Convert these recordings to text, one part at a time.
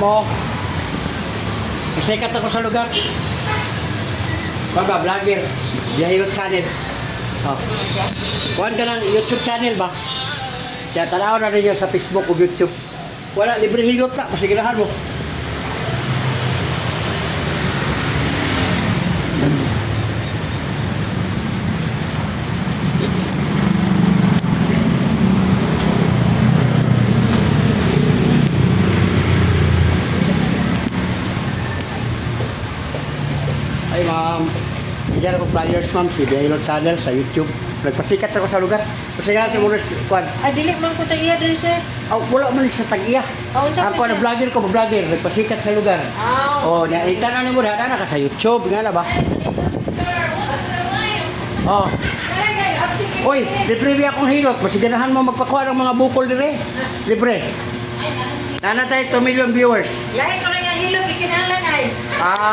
mo. Sikat ako sa lugar. Baga, vlogger. Biyahilot channel. Oh. Kuhan ka ng YouTube channel ba? Kaya tanaw na rin yun sa Facebook o YouTube. Wala, libre hilot na. Pasigirahan mo. Ay ma'am, bigyan ako flyers ma'am, si Biyahilot Channel sa YouTube. Nagpasikat ako sa lugar. Pasikat sa muna kuhan. Ay, dili man ko tagiya diri sir. Oh, wala man sa tag-iya. Ako na vlogger ko, vlogger, nagpasikat sa lugar. Oh, itanong ni mo na ka sa YouTube, nga na ba? Oh. Oy, libre biya akong hilot. Masiganahan mo magpakuha ng mga bukol dire. Libre. Nana tayo 2 million viewers. Lahi ko lang yung hilog, ikinahanglan ay.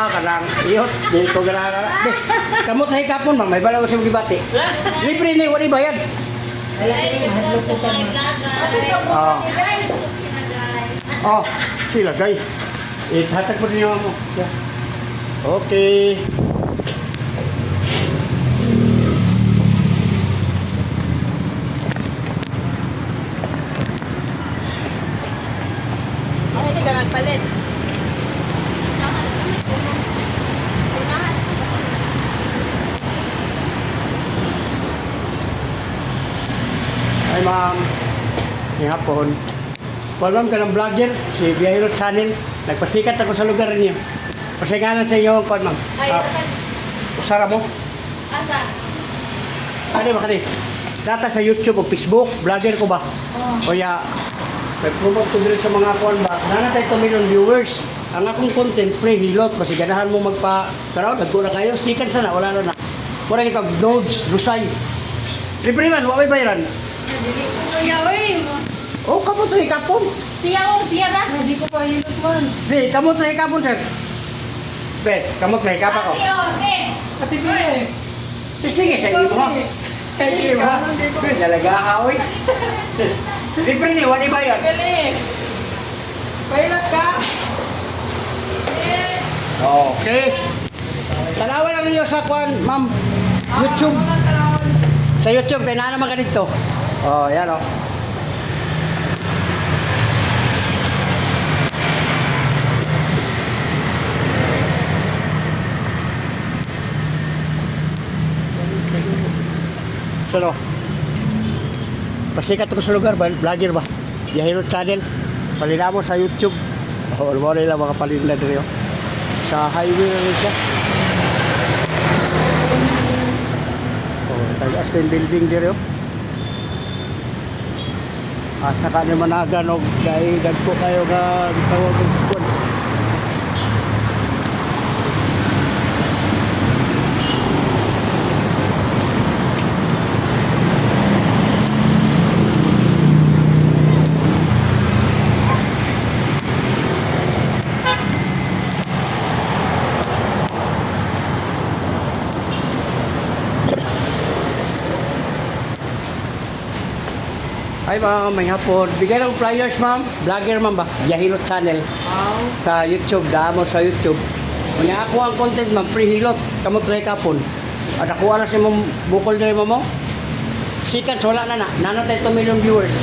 Kanang iyot, di ko ganara. Kamot hay kapon mang may balaw sa gibati. Libre ni wali bayad. Oh, sila gay. Hatag mo niyo mo. Okay. Hindi ka nagpalit. Ay ma'am, hapon. Ma'am ka ng vlogger, si Biyahilot Channel. Nagpasikat ako sa lugar niyo. Pasingalan sa inyo, kuwan ma'am. Usara mo? Asa? Kani ba kani? Data sa YouTube o Facebook, vlogger ko ba? O ya, nag-promote ko din sa mga kuwan ba? Nanatay 2 million viewers. Ang akong content, free hilot. Pasiganahan mo magpa-taraw, nagko na kayo. Sikat sana, wala na na. Mura kita, nodes, lusay. Libre man, wala may bayaran. Dili ko kuya, oy. Oh, kamu to hikapon. Siya ra. Hindi ko pa hilog man. Di, kamu to hikapon, sir. Bet, kamu to hikapa ko. Ate Pili. Sige, sa iyo mo. Sige mo. Nalaga ka, oy. Libre ni, wala bayan. Pili. Pailat ka. Okay. Tanawan lang niyo sa kwan, ma'am. YouTube. Sa YouTube, kaya na naman ganito. Oh, yan oh. Sino? Pasikat ko sa lugar ba? Vlogger ba? Biyahilot Channel. Palinamo sa YouTube. Oh, mo nila mga palinda dito. Sa highway na rin siya. Oh, tagas ko yung building dito. Saka ni managan o dahil dagpo kayo nga tawag ko. Ay ma'am, may hapon. Bigyan ng flyers ma'am. Vlogger ma'am ba? Biyahilot Channel. Sa YouTube, damo sa YouTube. Kung ako ang content ma'am, free hilot. Kamot try kapon. At ako na si mong bukol diri mo. Sikat, wala na na. Nano tayo 2 million viewers.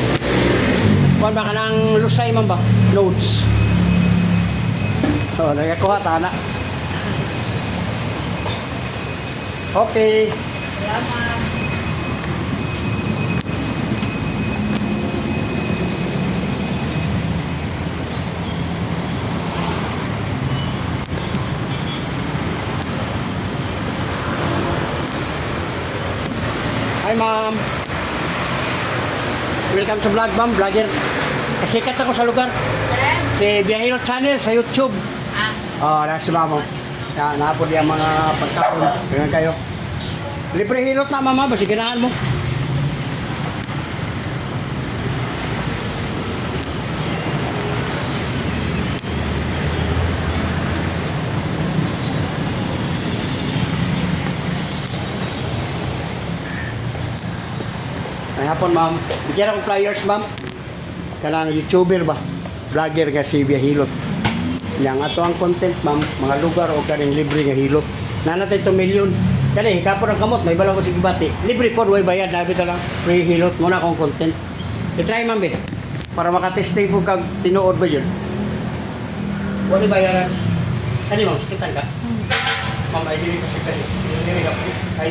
Kuhan ba ka ng lusay ma'am ba? Notes. Oh, nagkakuha, tana. Okay. Salamat. Hi ma'am. Welcome sa vlog ma'am, vlogger. Pasikat ako sa lugar. Si Biyahilot Channel sa YouTube. Nasa ma'am. Naapod yung mga pagkakon. Ganyan kayo. Libre hilot na mama, basi ganahan mo. Ay hapon ma'am. Bigyan akong flyers ma'am. Kanang YouTuber ba? Vlogger nga si Biyahilot. Yang ato ang content ma'am, mga lugar o kaning libre nga hilot. Nanatay 2 million. Kani hikapon ang kamot, may balaw ko sige bati. Libre pod way bayad na bitaw lang free hilot mo na akong content. I-try ma'am be. Para makatesting po kag tinuod ba yun. Wala bayaran. Kani ma'am, sakitan ka? Ma'am, ay dili ko sakit. Dili ka po. Ay,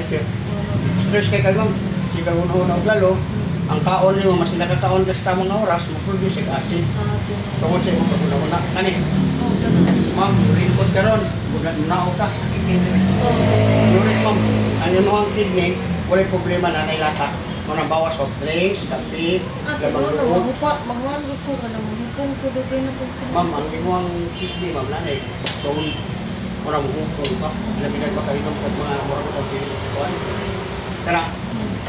stress kay kag ma'am. Sige una-una og lalo. Ang kaon nimo mas nakakaon ka sa tamang oras, mo-produce ang acid. Tungod sa imong paguna-una. Kani, ma'am, lingkod ka ron. Nao ka, sakit kidney. Ulit ma'am, ang imong kidney, walay problema na nailata. Mga bawas of drinks, kape, lamang loob. Magwalo ko ka na mahupong ko dugay na kung Ma'am, ang imong kidney, ma'am, nanay, stone. Mga mahupong pa. Labi na makainom sa mga morang o pinikuan. Kaya,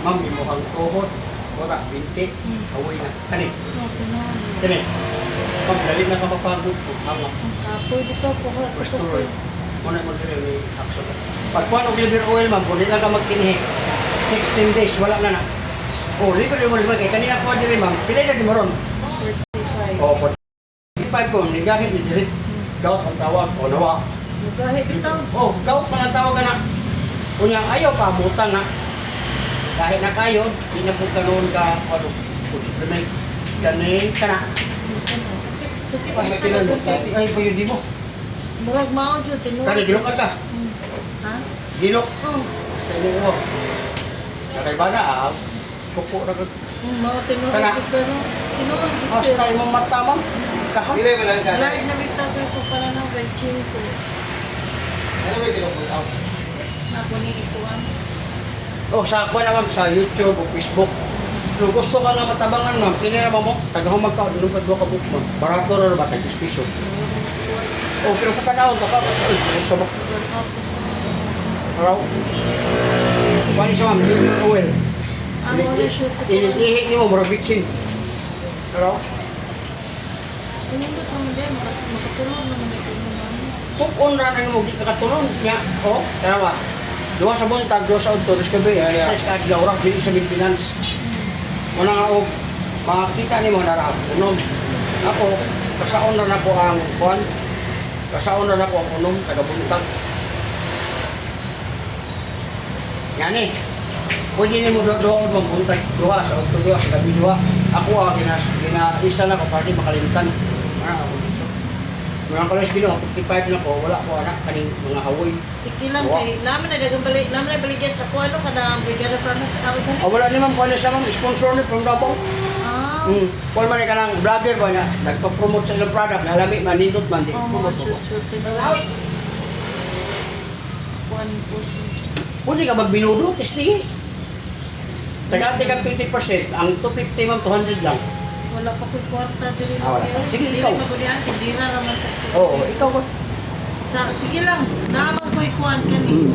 ma'am, imong tuhod, wala, binti, away na. Kani, kani. Ma'am, dali na ka mapagod po. Mama, Pwede to po ka. restore. Muna mo dili may action. Pagkuhan og liver oil, ma'am, kung di lang ka magkinhi, 16 days, wala na na. Oh, liver oil mo kay kanina ko diri, ma'am. Pila na di mo ron? 45. Oh, 45 ko, nigahit ni diri. Gout ang tawag, o nawa. Nagahe bitaw. Oh, gout man ang tawag ka na. Kunya, ayaw pa, butang na. Kahit na kayo, di na po karoon ka, ano, food supplement. Ganin ka na. Sakit Pag may kinalot ka, ay, pa yun di mo. Murag mao jud tinuod. Kani, gilok ka ka. Ha? Gilok. Oh. Sa inyo mo. Kakay ba na, suko na ka. Mao tinuod Kana. ko pero tinuod Hasta imong mata, ma'am. Kaha. Pila man lang ka. Lain na bitaw ko para na benching ko. Ano ba kinukuha out? Ako ni ikuan. Oh, sa ako na, ma'am, sa YouTube o Facebook. Kung gusto ka nga matabangan, ma'am, kinira mo, tagahumag ka, dunong ka doon ka book, ma'am. Barato na ba, tagis piso. Oh, pero kung kanahon, baka, ay, gusto mo. Araw. Kuha siya, ma'am, liver oil. Ano na siya sa Inihi niyo mo, mura bitsin. Araw. Ano ba tama din makatulog naman ito naman. Tukon na nang mo, di ka katulon. Nya, oh, tara ba? Duha sa buntag, duha sa auto, dos kabe, sa iskadlaw, oras, dili sa maintenance. Muna nga, oh, makakita ni mo na raw, unom. Ako, kasaon na nako ang kuhan. Kasaon na nako ang unom, tagabuntag. Yan eh. Pwede ni mo doon mong buntag, duha sa auto, duha sa gabi, duha. Ako, gina-isa na ko, para di makalimutan. Mga kalas gino, 55 na ko, wala ko anak, kaning mga hawoy. Sige lang Wow. kay naman na dagang balik, naman na balik sa ko ano kada brigada Franas sa tao sa. Ah, wala ni ma'am, kung ano siya ma'am, sponsor ni from Davao. Ah. Kung man ka ng vlogger ba niya, nagpa-promote sa ilang product, nalami, manindot man, di Oh, promote ko. shoot tinawag. Kuan po siya. Pwede ka magbinudo, testing eh. Tagaante ka 20%, ang 250 ma'am, 200 lang. Wala pa ko'y kwarta diri. Ah, wala pa. Sige, ikaw. Dili mabulian, hindi na naman sa. Oo, ikaw ko. Sige lang, naman ko'y kuan kani.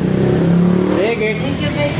Sige. Thank you guys.